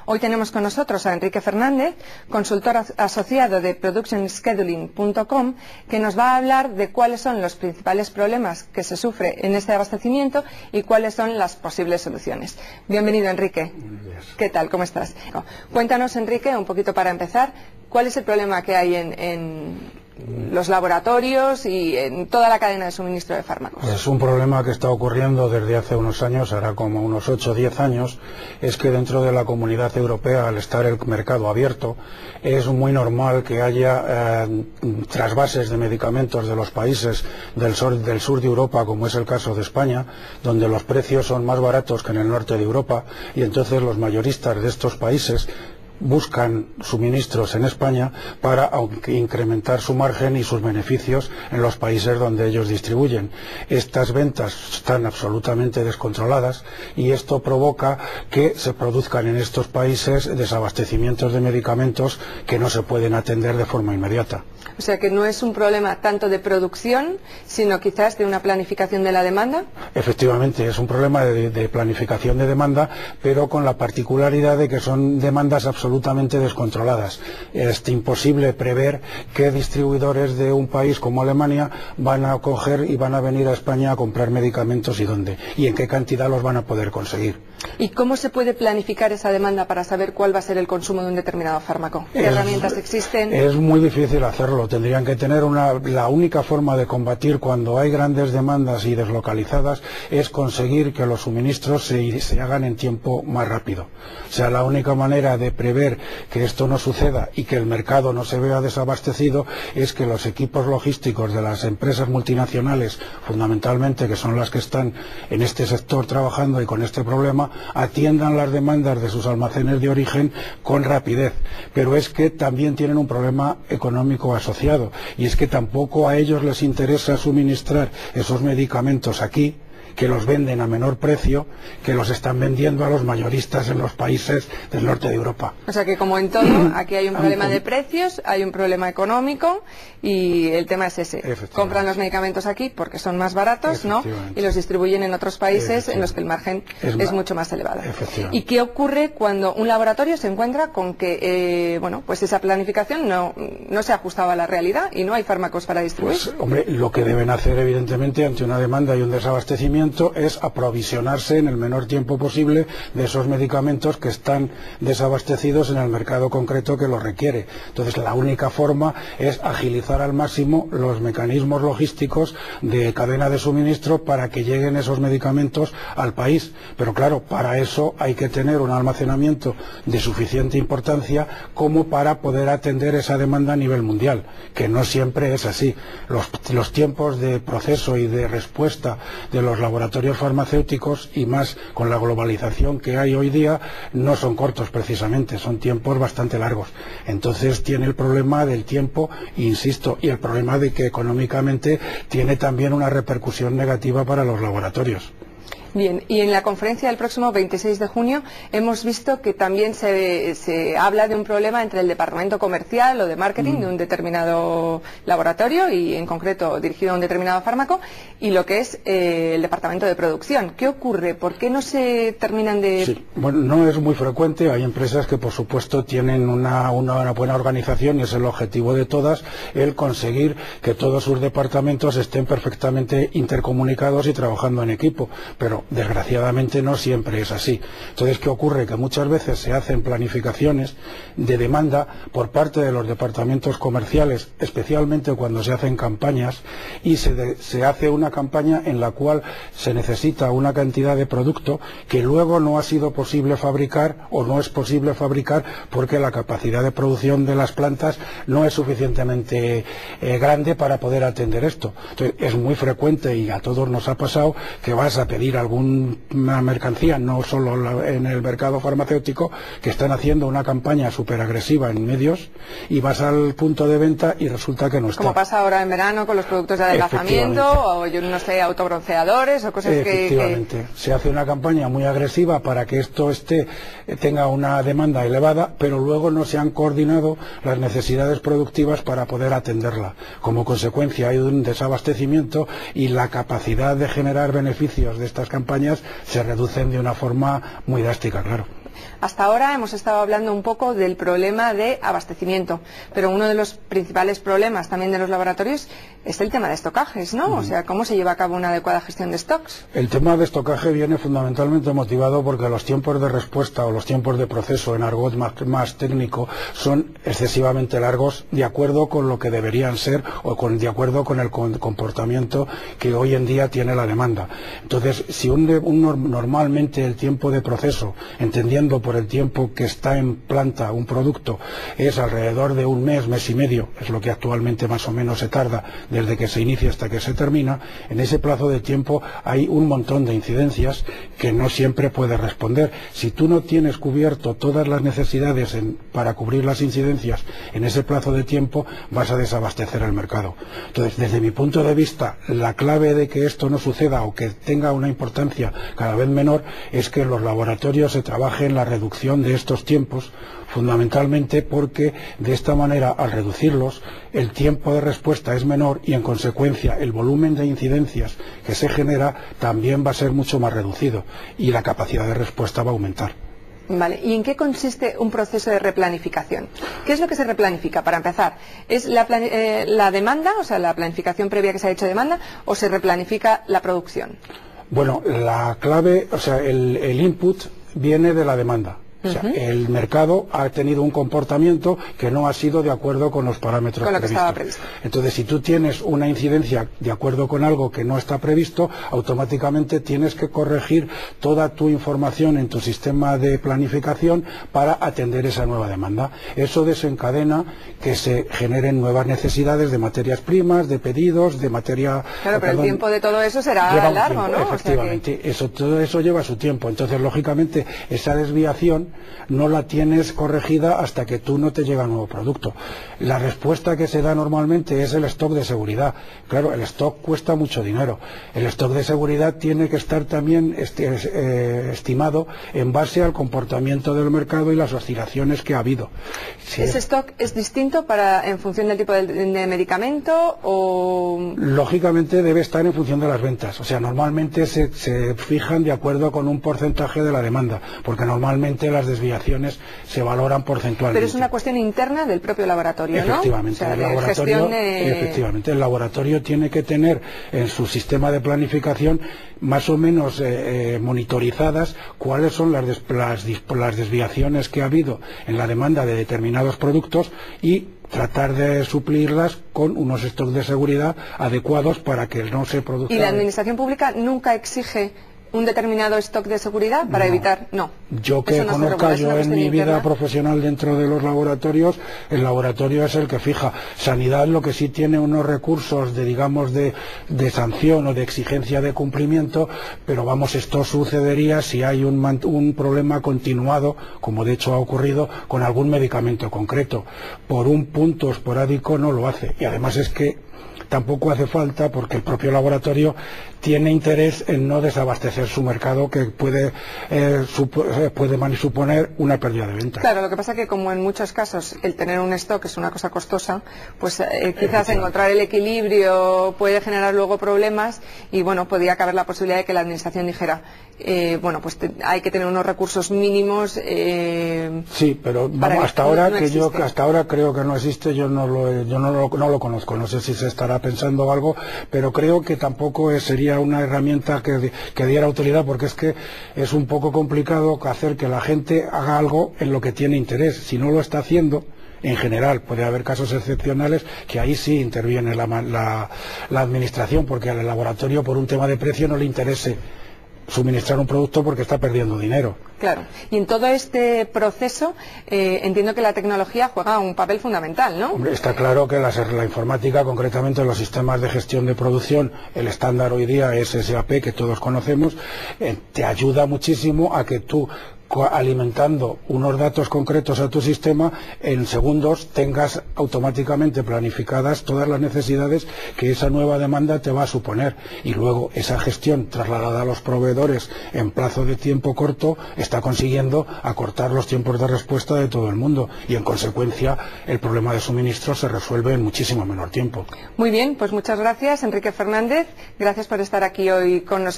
Hoy tenemos con nosotros a Enrique Fernández, consultor asociado de productionscheduling.com, que nos va a hablar de cuáles son los principales problemas que se sufre en este abastecimiento y cuáles son las posibles soluciones. Bienvenido, Enrique. ¿Qué tal? ¿Cómo estás? Cuéntanos, Enrique, un poquito para empezar, ¿cuál es el problema que hay en los laboratorios y en toda la cadena de suministro de fármacos? Es un problema que está ocurriendo desde hace unos años, ahora como unos 8 o 10 años, es que dentro de la Comunidad Europea, al estar el mercado abierto, es muy normal que haya trasvases de medicamentos de los países del sur de Europa, como es el caso de España, donde los precios son más baratos que en el norte de Europa, y entonces los mayoristas de estos países buscan suministros en España para incrementar su margen y sus beneficios en los países donde ellos distribuyen. Estas ventas están absolutamente descontroladas y esto provoca que se produzcan en estos países desabastecimientos de medicamentos que no se pueden atender de forma inmediata. O sea que no es un problema tanto de producción, sino quizás de una planificación de la demanda. Efectivamente, es un problema de planificación de demanda, pero con la particularidad de que son demandas absolutamente descontroladas. Es imposible prever qué distribuidores de un país como Alemania van a coger y van a venir a España a comprar medicamentos y dónde, y en qué cantidad los van a poder conseguir. ¿Y cómo se puede planificar esa demanda para saber cuál va a ser el consumo de un determinado fármaco? ¿Qué herramientas existen? Es muy difícil hacerlo. Tendrían que tener la única forma de combatir cuando hay grandes demandas y deslocalizadas es conseguir que los suministros se hagan en tiempo más rápido. O sea, la única manera de prever que esto no suceda y que el mercado no se vea desabastecido es que los equipos logísticos de las empresas multinacionales, fundamentalmente, que son las que están en este sector trabajando y con este problema, atiendan las demandas de sus almacenes de origen con rapidez. Pero es que también tienen un problema económico asociado, y es que tampoco a ellos les interesa suministrar esos medicamentos aquí, que los venden a menor precio que los están vendiendo a los mayoristas en los países del norte de Europa. O sea que, como en todo, aquí hay un problema de precios, hay un problema económico y el tema es ese. Compran los medicamentos aquí porque son más baratos, ¿no? Y los distribuyen en otros países en los que el margen es mucho más elevado. ¿Y qué ocurre cuando un laboratorio se encuentra con que pues esa planificación no se ajustaba a la realidad y no hay fármacos para distribuir? Pues, hombre, lo que deben hacer, evidentemente, ante una demanda y un desabastecimiento, es aprovisionarse en el menor tiempo posible de esos medicamentos que están desabastecidos en el mercado concreto que los requiere. Entonces, la única forma es agilizar al máximo los mecanismos logísticos de cadena de suministro para que lleguen esos medicamentos al país. Pero claro, para eso hay que tener un almacenamiento de suficiente importancia como para poder atender esa demanda a nivel mundial, que no siempre es así. Los tiempos de proceso y de respuesta de los laboratorios farmacéuticos, y más con la globalización que hay hoy día, no son cortos precisamente, son tiempos bastante largos. Entonces tiene el problema del tiempo, insisto, y el problema de que económicamente tiene también una repercusión negativa para los laboratorios. Bien, y en la conferencia del próximo 26 de junio hemos visto que también se habla de un problema entre el departamento comercial o de marketing de un determinado laboratorio, y en concreto dirigido a un determinado fármaco, y lo que es el departamento de producción. ¿Qué ocurre? ¿Por qué no se terminan de...? Sí, bueno, no es muy frecuente. Hay empresas que, por supuesto, tienen una buena organización, y es el objetivo de todas el conseguir que todos sus departamentos estén perfectamente intercomunicados y trabajando en equipo, pero desgraciadamente no siempre es así. Entonces, ¿qué ocurre? Que muchas veces se hacen planificaciones de demanda por parte de los departamentos comerciales, especialmente cuando se hacen campañas, y se hace una campaña en la cual se necesita una cantidad de producto que luego no ha sido posible fabricar, o no es posible fabricar porque la capacidad de producción de las plantas no es suficientemente grande para poder atender esto. Entonces, es muy frecuente, y a todos nos ha pasado, que vas a pedir alguna mercancía, no solo en el mercado farmacéutico, que están haciendo una campaña súper agresiva en medios, y vas al punto de venta y resulta que no está. Como pasa ahora en verano con los productos de adelgazamiento, o yo no sé, autobronceadores o cosas que... Se hace una campaña muy agresiva para que esto tenga una demanda elevada, pero luego no se han coordinado las necesidades productivas para poder atenderla. Como consecuencia hay un desabastecimiento, y la capacidad de generar beneficios de estas campañas se reducen de una forma muy drástica, claro. Hasta ahora hemos estado hablando un poco del problema de abastecimiento, pero uno de los principales problemas también de los laboratorios es el tema de estocajes, ¿no? O sea, ¿cómo se lleva a cabo una adecuada gestión de stocks? El tema de estocaje viene fundamentalmente motivado porque los tiempos de respuesta o los tiempos de proceso en argot más técnico son excesivamente largos de acuerdo con lo que deberían ser o de acuerdo con el comportamiento que hoy en día tiene la demanda. Entonces, si normalmente el tiempo de proceso, entendiendo por el tiempo que está en planta un producto, es alrededor de un mes, mes y medio, es lo que actualmente más o menos se tarda desde que se inicia hasta que se termina, en ese plazo de tiempo hay un montón de incidencias que no siempre puedes responder. Si tú no tienes cubierto todas las necesidades para cubrir las incidencias en ese plazo de tiempo, vas a desabastecer el mercado. Entonces, desde mi punto de vista, la clave de que esto no suceda o que tenga una importancia cada vez menor es que en los laboratorios se trabaje en la reducción de estos tiempos, fundamentalmente porque de esta manera, al reducirlos, el tiempo de respuesta es menor y en consecuencia el volumen de incidencias que se genera también va a ser mucho más reducido y la capacidad de respuesta va a aumentar. Vale, ¿y en qué consiste un proceso de replanificación? ¿Qué es lo que se replanifica? Para empezar, ¿es la demanda, o sea, la planificación previa que se ha hecho de demanda, o se replanifica la producción? Bueno, la clave, o sea, el input viene de la demanda. O sea, el mercado ha tenido un comportamiento que no ha sido de acuerdo con los parámetros con lo previstos. Que estaba previsto. Entonces, si tú tienes una incidencia de acuerdo con algo que no está previsto, automáticamente tienes que corregir toda tu información en tu sistema de planificación para atender esa nueva demanda. Eso desencadena que se generen nuevas necesidades de materias primas, de pedidos, de materia... Claro, pero el tiempo de todo eso será largo, ¿no? Efectivamente, todo eso lleva su tiempo. Entonces, lógicamente, esa desviación no la tienes corregida hasta que tú no te llega un nuevo producto. La respuesta que se da normalmente es el stock de seguridad. Claro, el stock cuesta mucho dinero. El stock de seguridad tiene que estar también estimado en base al comportamiento del mercado y las oscilaciones que ha habido. Si ¿ese stock es distinto en función del tipo de medicamento o...? Lógicamente debe estar en función de las ventas. O sea, normalmente se fijan de acuerdo con un porcentaje de la demanda, porque normalmente las desviaciones se valoran porcentualmente. Pero es una cuestión interna del propio laboratorio, ¿no? Efectivamente, o sea, efectivamente, el laboratorio tiene que tener en su sistema de planificación más o menos monitorizadas cuáles son las desviaciones que ha habido en la demanda de determinados productos y tratar de suplirlas con unos stocks de seguridad adecuados para que no se produzca... ¿Y la administración pública nunca exige un determinado stock de seguridad para evitar? No. Yo que conozca, yo en mi vida profesional dentro de los laboratorios, el laboratorio es el que fija. Sanidad lo que sí tiene unos recursos de, digamos, de sanción o de exigencia de cumplimiento, pero vamos, esto sucedería si hay un problema continuado, como de hecho ha ocurrido, con algún medicamento concreto. Por un punto esporádico no lo hace. Y además es que tampoco hace falta porque el propio laboratorio tiene interés en no desabastecer su mercado, que puede suponer una pérdida de ventas. Claro, lo que pasa es que como en muchos casos el tener un stock es una cosa costosa, pues quizás encontrar el equilibrio puede generar luego problemas y bueno, podría caber la posibilidad de que la administración dijera bueno, pues hay que tener unos recursos mínimos. Sí, pero vamos, hasta ahora creo que no existe. Yo no lo conozco. No sé si se estará pensando algo, pero creo que tampoco sería una herramienta que diera utilidad, porque es que es un poco complicado hacer que la gente haga algo en lo que tiene interés. Si no lo está haciendo, en general, puede haber casos excepcionales que ahí sí interviene la administración, porque al laboratorio por un tema de precio no le interese suministrar un producto porque está perdiendo dinero. Claro, y en todo este proceso entiendo que la tecnología juega un papel fundamental, ¿no? Hombre, está claro que la informática, concretamente los sistemas de gestión de producción, el estándar hoy día es SAP, que todos conocemos, te ayuda muchísimo a que tú, alimentando unos datos concretos a tu sistema, en segundos tengas automáticamente planificadas todas las necesidades que esa nueva demanda te va a suponer, y luego esa gestión trasladada a los proveedores en plazo de tiempo corto está consiguiendo acortar los tiempos de respuesta de todo el mundo, y en consecuencia el problema de suministro se resuelve en muchísimo menor tiempo. Muy bien, pues muchas gracias, Enrique Fernández, gracias por estar aquí hoy con nosotros.